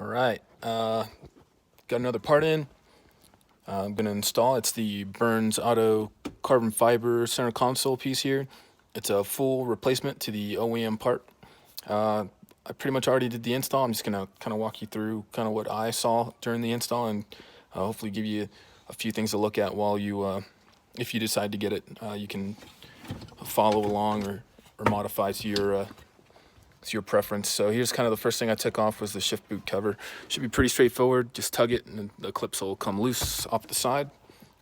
All right, got another part in. I'm going to install. It's the BURNZ AUTO carbon fiber center console piece here. It's a full replacement to the OEM part. I pretty much already did the install. I'm just going to kind of walk you through kind of what I saw during the install and hopefully give you a few things to look at while you, if you decide to get it, you can follow along or modify to your preference. So here's kind of the first thing I took off was the shift boot cover. Should be pretty straightforward. Just tug it and the clips will come loose off the side.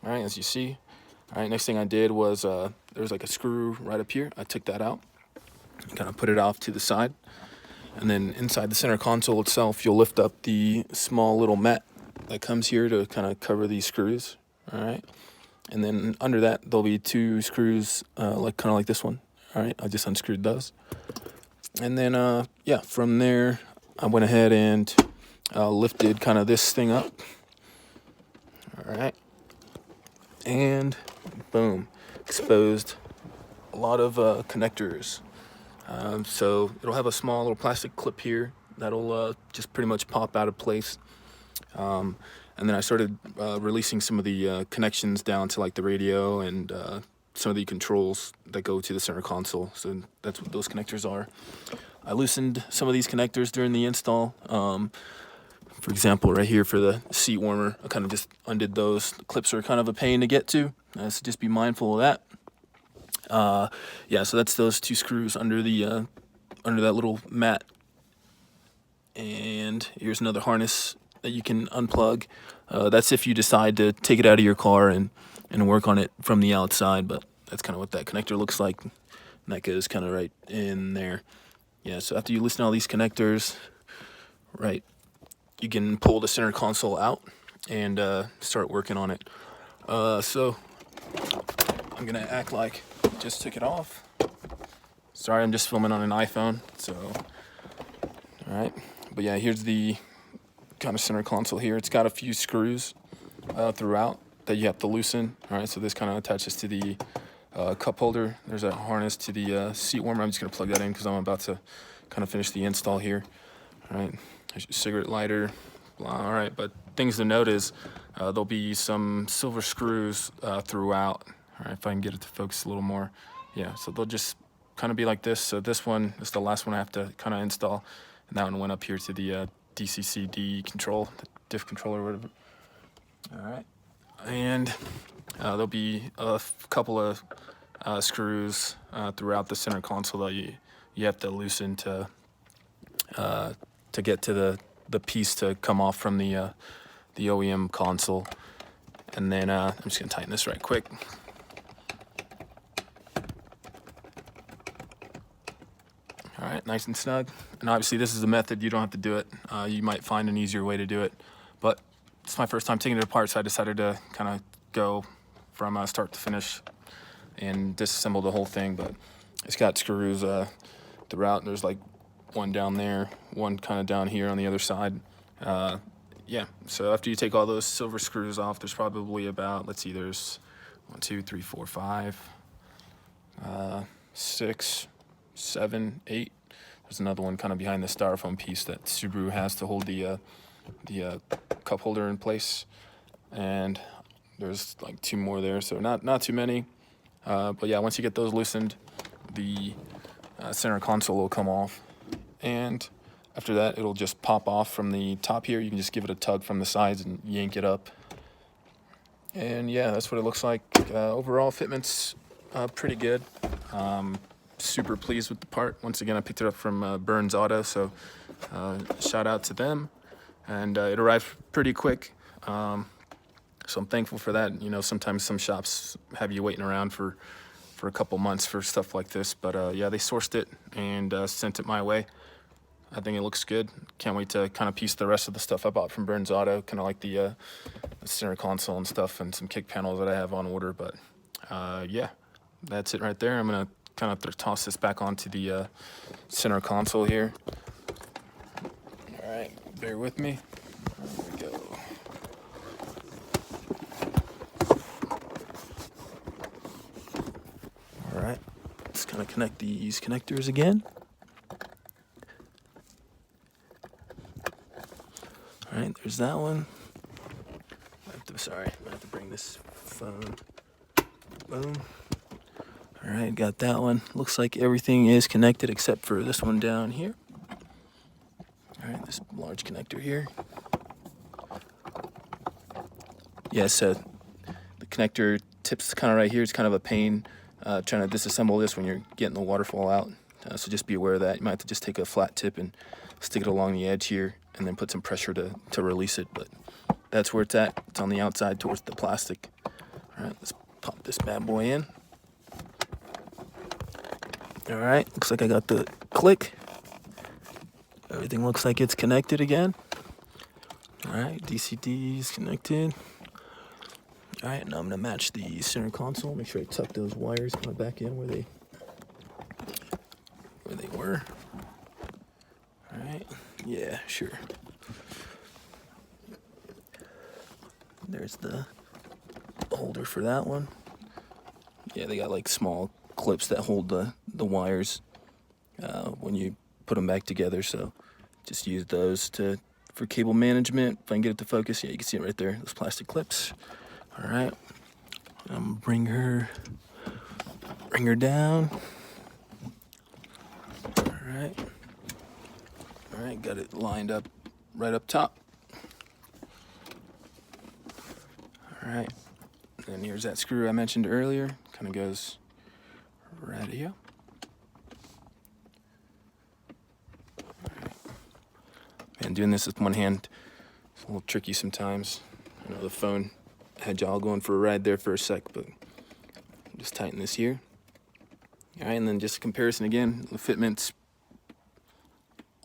All right, as you see. All right, next thing I did was there was like a screw right up here. I took that out, kind of put it off to the side. And then inside the center console itself, you'll lift up the small little mat that comes here to kind of cover these screws. All right. And then under that, there'll be two screws, kind of like this one. All right, I just unscrewed those. And then, yeah, from there, I went ahead and lifted kind of this thing up. All right. And boom, exposed a lot of connectors. So it'll have a small little plastic clip here that'll just pretty much pop out of place. And then I started releasing some of the connections down to like the radio and some of the controls that go to the center console. So that's what those connectors are. I loosened some of these connectors during the install. For example, right here for the seat warmer, I kind of just undid those. The clips are kind of a pain to get to, so just be mindful of that. Yeah, so that's those two screws under the under that little mat. And here's another harness that you can unplug. That's if you decide to take it out of your car and work on it from the outside, but that's kind of what that connector looks like. And that goes kind of right in there. Yeah, so after you loosen all these connectors, right, you can pull the center console out and start working on it. So I'm gonna act like I just took it off. Sorry, I'm just filming on an iPhone, so, all right. But yeah, here's the kind of center console here. It's got a few screws throughout that you have to loosen. All right, so this kind of attaches to the cup holder. There's a harness to the seat warmer. I'm just gonna plug that in because I'm about to kind of finish the install here. All right, there's your cigarette lighter. Blah. All right, but things to note is there'll be some silver screws throughout. All right, if I can get it to focus a little more. Yeah, so they'll just kind of be like this. So this one is the last one I have to kind of install. And that one went up here to the DCCD control, the diff controller or whatever. All right, and there'll be a couple of screws throughout the center console that you have to loosen to get to the piece to come off from the OEM console. And then I'm just gonna tighten this right quick. All right, nice and snug. And obviously this is a method, you don't have to do it. You might find an easier way to do it, but it's my first time taking it apart, so I decided to kind of go from start to finish and disassemble the whole thing. But it's got screws throughout. There's like one down there, one kind of down here on the other side. Yeah, so after you take all those silver screws off, there's probably about, let's see, there's 1, 2, 3, 4, 5, 6, 7, 8. There's another one kind of behind the styrofoam piece that Subaru has to hold the cup holder in place. And there's like 2 more there, so not too many. But yeah, once you get those loosened, the center console will come off. And after that, it'll just pop off from the top here. You can just give it a tug from the sides and yank it up. And yeah, that's what it looks like. Overall, fitment's pretty good. Super pleased with the part. Once again, I picked it up from BURNZ AUTO, so shout out to them. And it arrived pretty quick. So I'm thankful for that. You know, sometimes some shops have you waiting around for a couple months for stuff like this. But yeah, they sourced it and sent it my way. I think it looks good. Can't wait to kind of piece the rest of the stuff I bought from BURNZ AUTO, kind of like the center console and stuff and some kick panels that I have on order. But yeah, that's it right there. I'm going to kind of toss this back onto the center console here. All right, bear with me. There we go. All right, let's kind of connect these connectors again. All right, there's that one. Sorry, I have to bring this phone. Boom. All right, got that one. Looks like everything is connected except for this one down here. All right, this large connector here. Yeah, so the connector tips kind of right here. It's kind of a pain trying to disassemble this when you're getting the waterfall out. So just be aware of that. You might have to just take a flat tip and stick it along the edge here and then put some pressure to release it. But that's where it's at. It's on the outside towards the plastic. All right, let's pop this bad boy in. All right, looks like I got the click. Everything looks like it's connected again. All right, DCD is connected. All right, now I'm gonna match the center console. Make sure I tuck those wires kind of back in where they were. All right, yeah, sure. There's the holder for that one. Yeah, they got like small clips that hold the wires when you put them back together. So just use those for cable management. If I can get it to focus, yeah, you can see it right there. Those plastic clips. All right, I'm gonna bring her down. All right, got it lined up right up top. All right, and here's that screw I mentioned earlier. Kind of goes right here. And doing this with one hand is a little tricky sometimes. I know the phone had y'all going for a ride there for a sec, but just tighten this here. All right, and then just a comparison again. The fitment's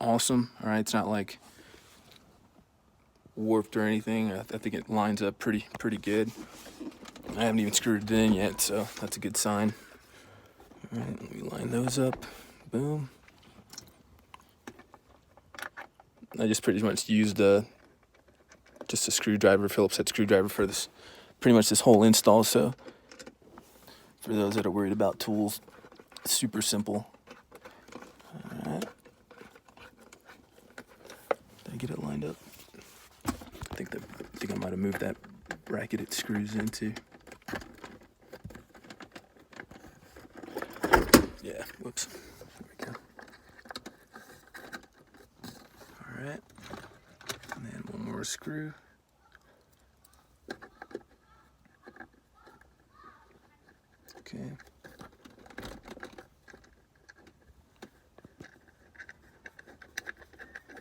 awesome. All right, it's not like warped or anything. I think it lines up pretty good. I haven't even screwed it in yet, so that's a good sign. All right, let me line those up. Boom. I just pretty much used just a screwdriver, Phillips head screwdriver for this, pretty much this whole install. So for those that are worried about tools, it's super simple. All right. Did I get it lined up? I think I might have moved that bracket it screws into. Yeah, whoops. There we go. All right. And then one more screw. Okay.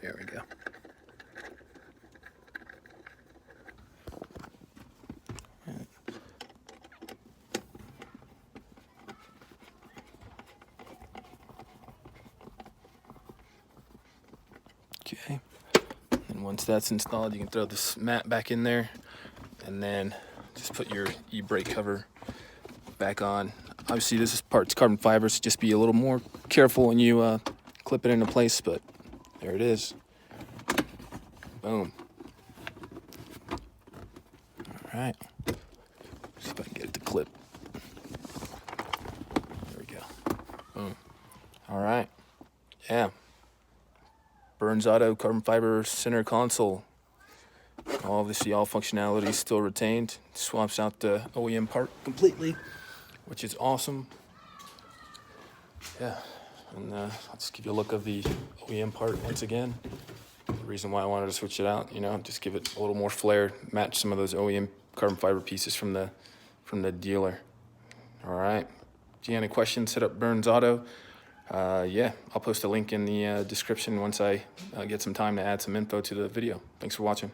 There we go. Okay, and once that's installed, you can throw this mat back in there and then just put your e-brake cover back on. Obviously this part's carbon fiber, so just be a little more careful when you clip it into place, but there it is. Boom. All right, see if I can get it to clip. There we go. Boom. All right, yeah. BURNZ AUTO carbon fiber center console. Obviously all functionality still retained. Swaps out the OEM part completely, which is awesome. Yeah, and I'll just give you a look of the OEM part once again. The reason why I wanted to switch it out, just give it a little more flair, match some of those OEM carbon fiber pieces from the dealer. All right, if you have any questions, hit up BURNZ AUTO. Yeah, I'll post a link in the description once I get some time to add some info to the video. Thanks for watching.